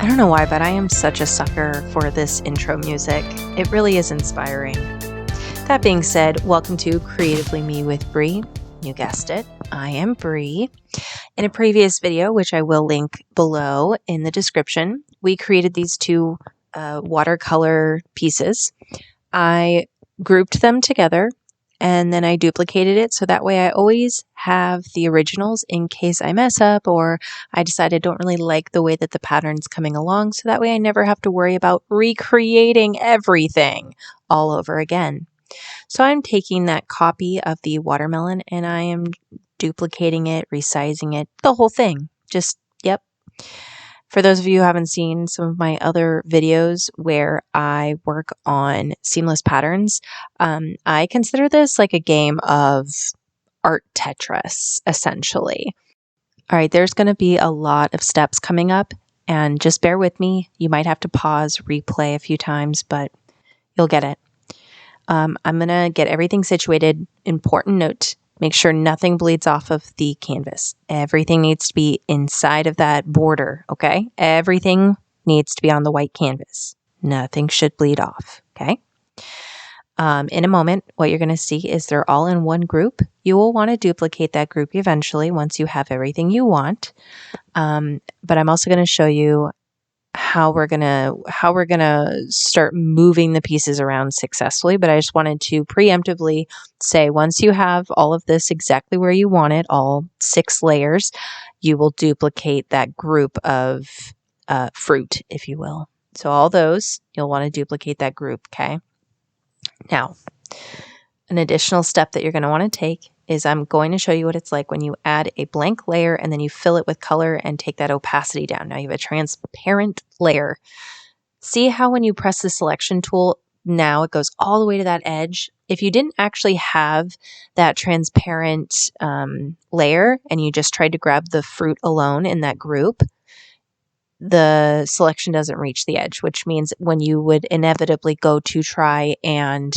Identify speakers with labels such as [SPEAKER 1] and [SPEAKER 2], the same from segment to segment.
[SPEAKER 1] I don't know why, but I am such a sucker for this intro music. It really is inspiring. That being said, welcome to Creatively Me with Bree. You guessed it, I am Bree. In a previous video, which I will link below in the description, we created these two watercolor pieces. I grouped them together and then I duplicated it so that way I always have the originals in case I mess up or I decide I don't really like the way that the pattern's coming along, so that way I never have to worry about recreating everything all over again. So I'm taking that copy of the watermelon and I am duplicating it, resizing it, the whole thing. Just, yep. For those of you who haven't seen some of my other videos where I work on seamless patterns, I consider this like a game of art Tetris, essentially. All right, there's going to be a lot of steps coming up, and just bear with me. You might have to pause, replay a few times, but you'll get it. I'm going to get everything situated. Important note. Make sure nothing bleeds off of the canvas. Everything needs to be inside of that border, okay? Everything needs to be on the white canvas. Nothing should bleed off, okay? In a moment, what you're going to see is they're all in one group. You will want to duplicate that group eventually once you have everything you want. But I'm also going to show you how we're gonna start moving the pieces around successfully. But I just wanted to preemptively say, once you have all of this exactly where you want it, all 6 layers, you will duplicate that group of fruit, if you will. So all those, you'll want to duplicate that group, okay? Now, an additional step that you're going to want to take is I'm going to show you what it's like when you add a blank layer and then you fill it with color and take that opacity down. Now you have a transparent layer. See how when you press the selection tool, now it goes all the way to that edge. If you didn't actually have that transparent layer and you just tried to grab the fruit alone in that group, the selection doesn't reach the edge, which means when you would inevitably go to try and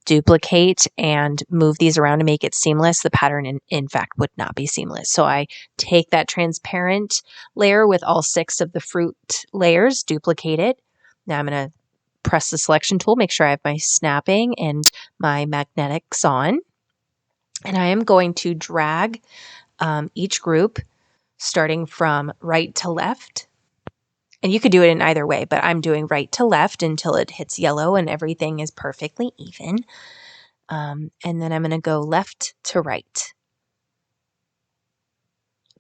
[SPEAKER 1] duplicate and move these around to make it seamless, the pattern in fact would not be seamless. So I take that transparent layer with all 6 of the fruit layers, duplicate it. Now I'm going to press the selection tool, make sure I have my snapping and my magnetics on. And I am going to drag each group starting from right to left. And you could do it in either way, but I'm doing right to left until it hits yellow and everything is perfectly even. And then I'm going to go left to right.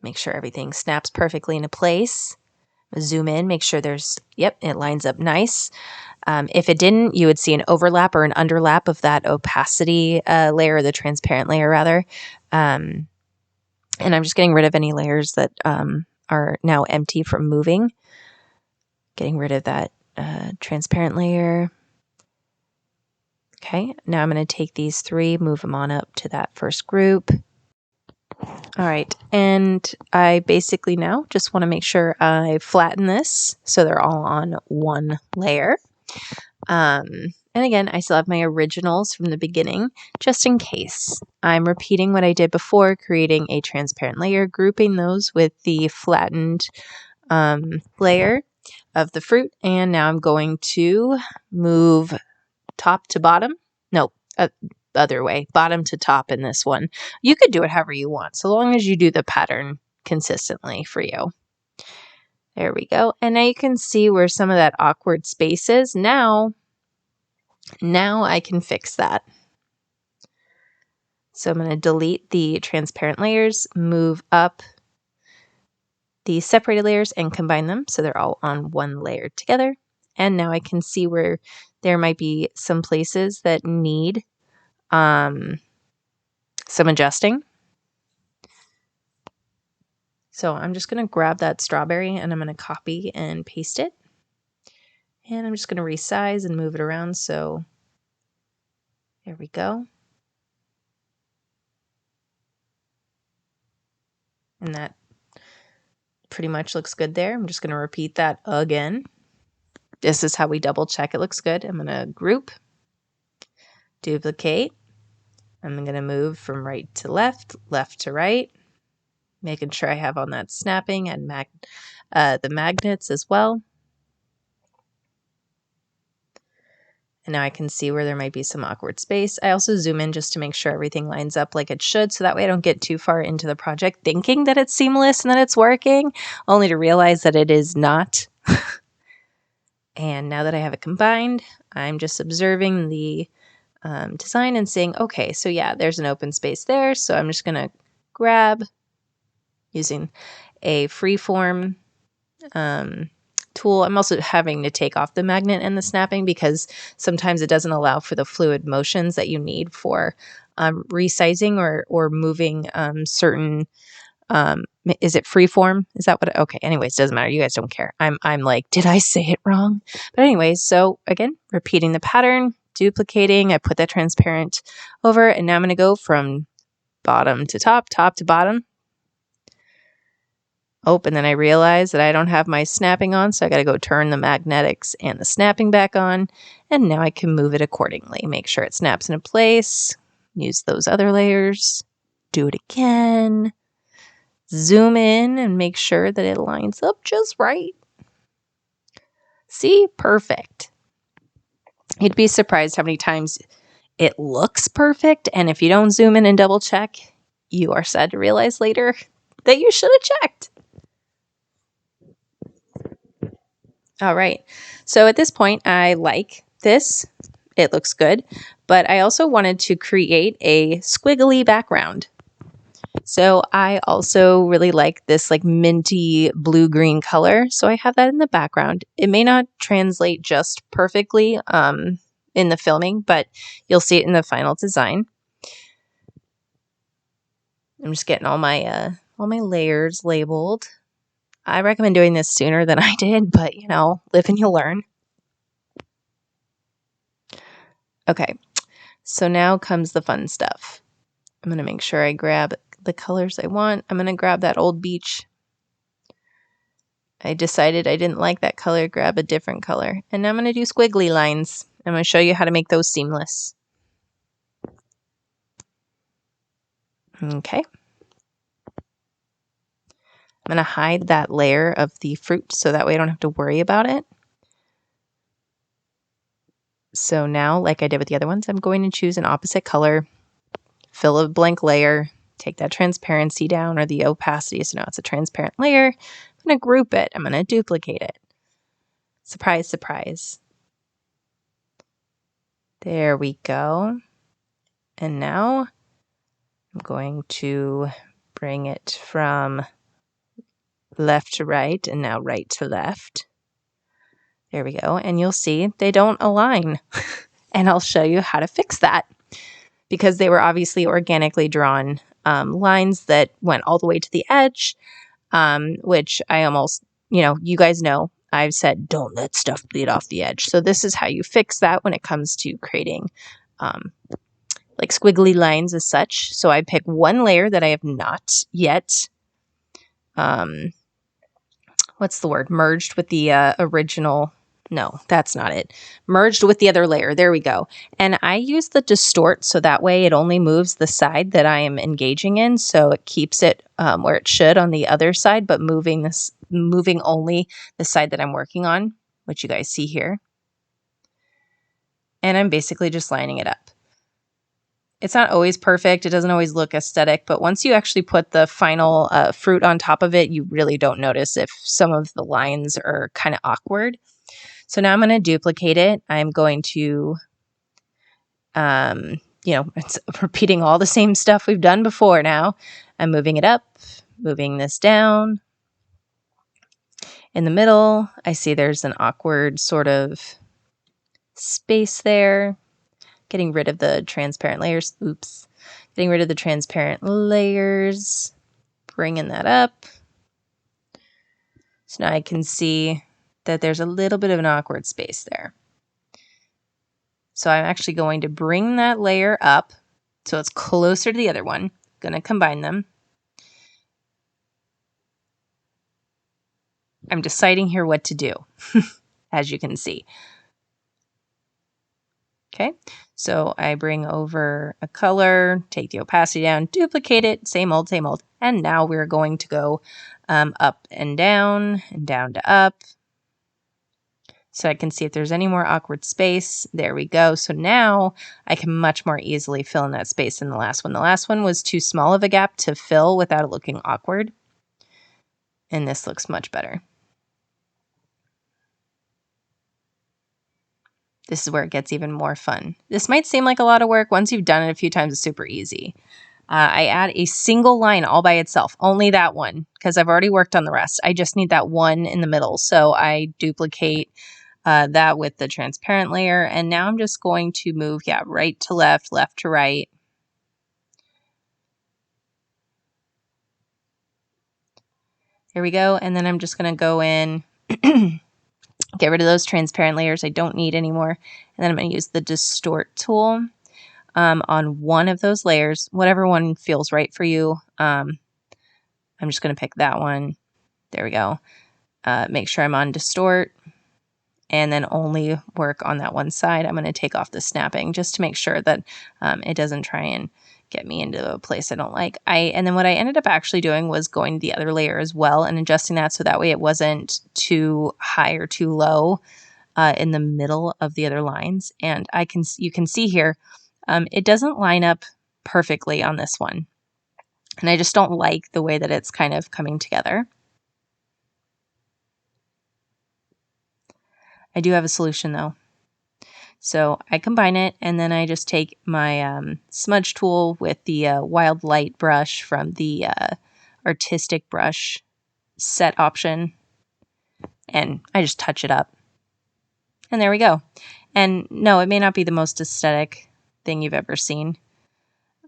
[SPEAKER 1] Make sure everything snaps perfectly into place. Zoom in, make sure there's, yep, it lines up nice. If it didn't, you would see an overlap or an underlap of that opacity layer, or the transparent layer rather. And I'm just getting rid of any layers that are now empty from moving. Getting rid of that transparent layer. Okay, now I'm going to take these 3, move them on up to that first group. All right, and I basically now just want to make sure I flatten this so they're all on one layer. And again, I still have my originals from the beginning, just in case. I'm repeating what I did before, creating a transparent layer, grouping those with the flattened layer of the fruit, and now I'm going to move top to bottom. No, other way, bottom to top in this one. You could do it however you want, so long as you do the pattern consistently for you. There we go. And now you can see where some of that awkward space is. Now I can fix that. So I'm going to delete the transparent layers, move up the separated layers and combine them so they're all on one layer together. And now I can see where there might be some places that need some adjusting. So I'm just going to grab that strawberry and I'm going to copy and paste it. And I'm just going to resize and move it around. So there we go. And that pretty much looks good there. I'm just going to repeat that again. This is how we double check it looks good. I'm going to group, duplicate. I'm going to move from right to left, left to right, making sure I have on that snapping and the magnets as well. And now I can see where there might be some awkward space. I also zoom in just to make sure everything lines up like it should, so that way I don't get too far into the project thinking that it's seamless and that it's working, only to realize that it is not. And now that I have it combined, I'm just observing the design and saying, okay, so yeah, there's an open space there. So I'm just going to grab, using a freeform tool. I'm also having to take off the magnet and the snapping because sometimes it doesn't allow for the fluid motions that you need for resizing or moving certain. Is it freeform? Is that what? Okay. Anyways, doesn't matter. You guys don't care. I'm like, did I say it wrong? But anyways, so again, repeating the pattern, duplicating. I put that transparent over, and now I'm going to go from bottom to top, top to bottom. Oh, and then I realize that I don't have my snapping on, so I got to go turn the magnetics and the snapping back on, and now I can move it accordingly. Make sure it snaps into place. Use those other layers. Do it again. Zoom in and make sure that it lines up just right. See? Perfect. You'd be surprised how many times it looks perfect, and if you don't zoom in and double check, you are sad to realize later that you should have checked. All right. So at this point, I like this. It looks good, but I also wanted to create a squiggly background. So I also really like this like minty blue-green color. So I have that in the background. It may not translate just perfectly in the filming, but you'll see it in the final design. I'm just getting all my layers labeled. I recommend doing this sooner than I did, but you know, live and you'll learn. Okay, so now comes the fun stuff. I'm going to make sure I grab the colors I want. I'm going to grab that old beach. I decided I didn't like that color, grab a different color. And now I'm going to do squiggly lines. I'm going to show you how to make those seamless. Okay. I'm going to hide that layer of the fruit so that way I don't have to worry about it. So now, like I did with the other ones, I'm going to choose an opposite color, fill a blank layer, take that transparency down or the opacity so now it's a transparent layer. I'm going to group it. I'm going to duplicate it. Surprise, surprise. There we go. And now I'm going to bring it from left to right and now right to left. There we go. And you'll see they don't align. And I'll show you how to fix that because they were obviously organically drawn lines that went all the way to the edge, which I almost, you guys know, I've said, don't let stuff bleed off the edge. So this is how you fix that when it comes to creating like squiggly lines as such. So I pick one layer that I have not yet, what's the word? Merged with the original. No, that's not it. Merged with the other layer. There we go. And I use the distort so that way it only moves the side that I am engaging in. So it keeps it where it should on the other side, but moving only the side that I'm working on, which you guys see here. And I'm basically just lining it up. It's not always perfect. It doesn't always look aesthetic, but once you actually put the final fruit on top of it, you really don't notice if some of the lines are kind of awkward. So now I'm going to duplicate it. I'm going to, it's repeating all the same stuff we've done before now. I'm moving it up, moving this down. In the middle, I see there's an awkward sort of space there. Getting rid of the transparent layers. Oops. Getting rid of the transparent layers. Bringing that up. So now I can see that there's a little bit of an awkward space there. So I'm actually going to bring that layer up so it's closer to the other one. Going to combine them. I'm deciding here what to do, as you can see. Okay, so I bring over a color, take the opacity down, duplicate it, same old, and now we're going to go up and down to up. so I can see if there's any more awkward space. There we go. So now I can much more easily fill in that space than the last one. The last one was too small of a gap to fill without it looking awkward. And this looks much better. This is where it gets even more fun. This might seem like a lot of work. Once you've done it a few times, it's super easy. I add a single line all by itself, only that one, because I've already worked on the rest. I just need that one in the middle. So I duplicate that with the transparent layer. And now I'm just going to move, right to left to right. There we go. And then I'm just going to go in, get rid of those transparent layers I don't need anymore. And then I'm going to use the distort tool on one of those layers, whatever one feels right for you. I'm just going to pick that one. There we go. Make sure I'm on distort and then only work on that one side. I'm going to take off the snapping just to make sure that it doesn't try and get me into a place I don't like. And then what I ended up actually doing was going to the other layer as well and adjusting that so that way it wasn't too high or too low in the middle of the other lines. And you can see here, it doesn't line up perfectly on this one. And I just don't like the way that it's kind of coming together. I do have a solution though. So I combine it and then I just take my smudge tool with the wild light brush from the artistic brush set option and I just touch it up. And there we go. And no, it may not be the most aesthetic thing you've ever seen.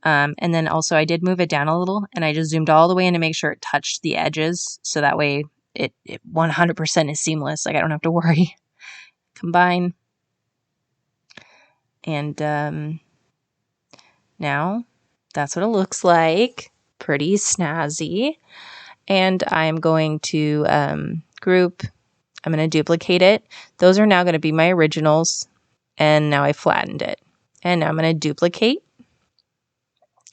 [SPEAKER 1] And then also I did move it down a little and I just zoomed all the way in to make sure it touched the edges. So that way it 100% is seamless. Like I don't have to worry. Combine. And now that's what it looks like. Pretty snazzy. And I'm going to group. I'm going to duplicate it. Those are now going to be my originals. And now I flattened it. And now I'm going to duplicate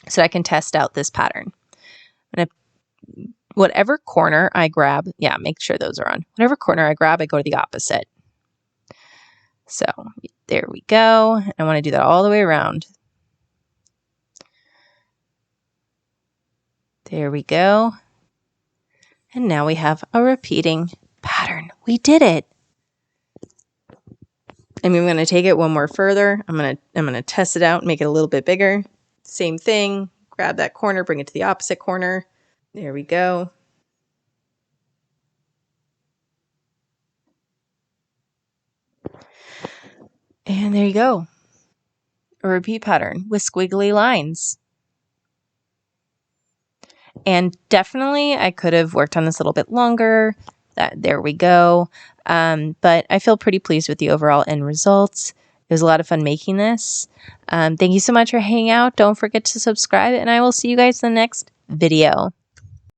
[SPEAKER 1] so I can test out this pattern. Whatever corner I grab, make sure those are on. Whatever corner I grab, I go to the opposite. So there we go. I want to do that all the way around. There we go. And now we have a repeating pattern. We did it. I mean, I'm going to take it one more further. I'm going to test it out, make it a little bit bigger. Same thing. Grab that corner, bring it to the opposite corner. There we go. And there you go. A repeat pattern with squiggly lines. And definitely I could have worked on this a little bit longer. There we go. But I feel pretty pleased with the overall end results. It was a lot of fun making this. Thank you so much for hanging out. Don't forget to subscribe and I will see you guys in the next video.